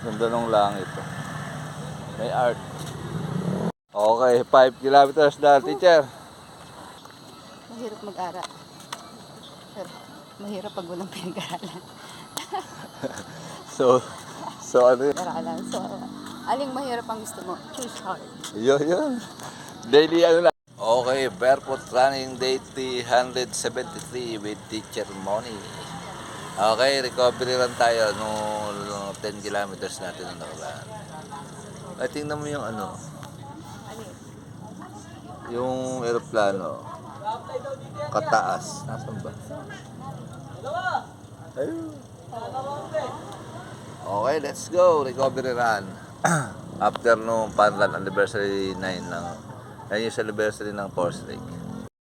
Ganda ng langit. May art. Okay, 5 kilometers na, teacher. Mahirap mag-aral. Pero mahirap pag walang pinag-aralan. So ano yun? Aralan. So, aling mahirap ang gusto mo? Choose hard. Yun. Daily ano na. Okay, barefoot running day 373 with teacher Moni. Okay, recovery run tayo nung 10 kilometers natin na nakaraan. Ay, tingnan mo yung ano, yung aeroplano. Kataas. Nasaan ba? Ayun. Okay, let's go. Recovery run. After nung Panran anniversary 9 ng 9 years anniversary ng Force Lake.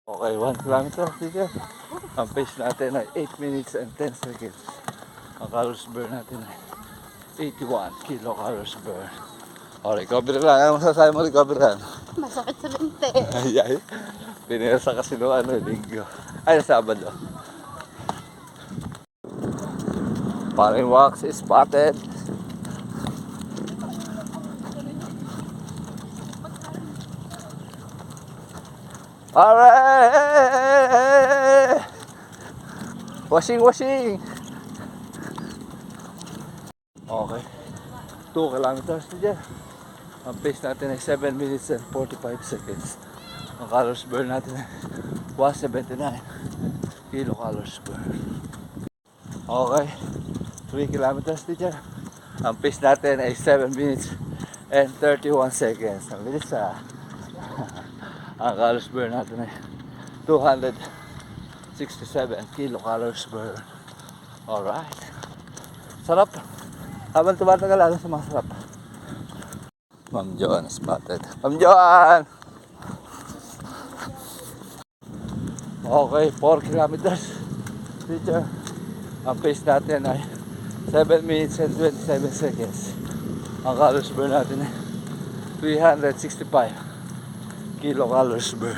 Okay, 1 kilometer dito. Ang pace natin ay 8 minutes and 10 seconds. Ang calories burn natin ay 81 kilocalories burn. O, recovery run. Ano masasabi mo recovery run? Masakit sa binte. Ay, pinirsa kasi noong linggo. Ay, Sabado. Paring wax is spotted. Alright! Washing! Okay. 2 kilometers na dyan. Ang pace natin ay 7 minutes and 45 seconds. Ang calories burn natin ay 179 kilocalories burn. Okay. 3 kilometers na dyan. Ang pace natin ay 7 minutes and 31 seconds. Ang bilis ah. Ang calories burn natin ay 267 kilocalories burn. Alright. Sarap. Habang tumatagal, ano sumasarap? Ma'am Joan spotted. Ma'am Joan! Okay, 4 kilometers. Teacher, ang pace natin ay 7 minutes and 27 seconds. Ang calories burn natin ay 365 kilocalories burn.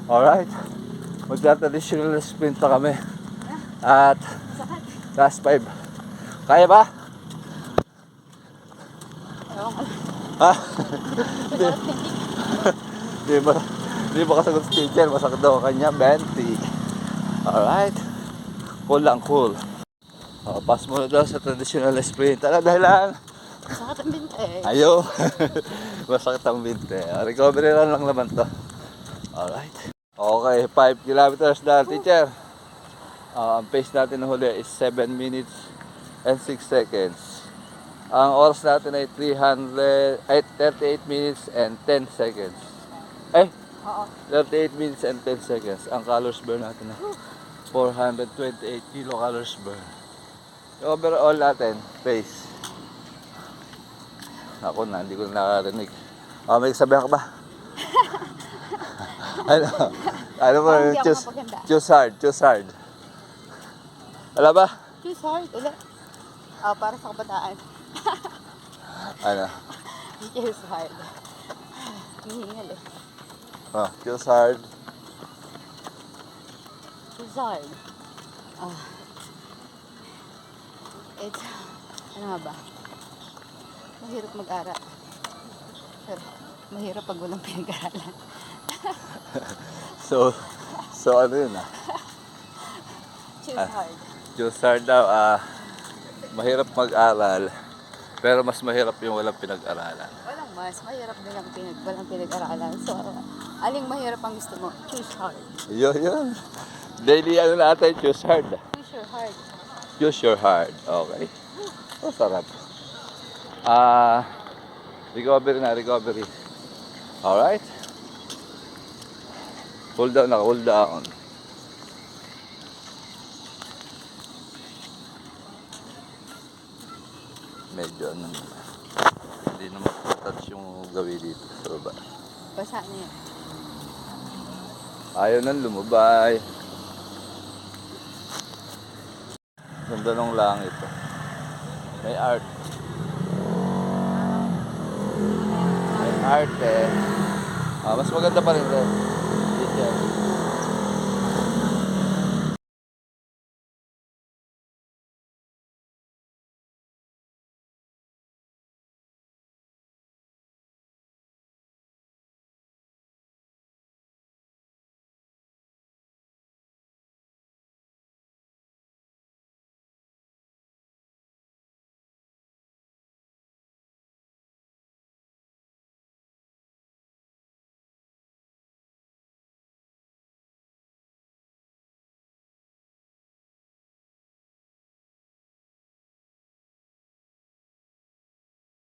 Alright, magta-traditional sprint pa kami. At last 5. Kaya ba? Ha? Di ba kasagot si teacher? Masakit daw kanya 20. Alright, cool lang, cool. Pass muna daw sa traditional sprint. Ano dahilan? Masakit ang binte. Ayo. Masakit ang binte. Recovery lang naman to. Alright. Okay, 5 kilometers na, teacher. Ang pace natin na huli is 7 minutes and 6 seconds. Ang oras natin ay 38 minutes and 10 seconds. Oo. 38 minutes and 10 seconds. Ang calories burn natin ay 428 kilocalories burn. Overall natin, pace. Ako na, hindi ko na nakarinig. May sabihan ka ba? Ano mo, choose hard. Wala ba? Choose hard. Ulit. Para sa kabataan. Ano? Choose hard. Hihingal eh. Choose hard. Choose hard. It's, ano nga ba? Mahirap mag-aral. Pero mahirap pag walang pinag-aralan. So ano yun Choose hard. Choose hard daw. Mahirap mag-aral, pero mas mahirap yung walang pinag-aralan. Walang mas. Mahirap din ang walang pinag-aralan. So, aling mahirap ang gusto mo? Choose hard. Yun. Daily ano natin, choose hard. Choose your hard. Choose your hard. Okay. Sarap. Recovery. Alright. Hold down. Medyo hindi na matouch yung gawin dito sa baba. Basa na yan. Ayaw nang lumubay. Ganda ng langit. May art. May art eh. Mas maganda pa rin rin. Dito.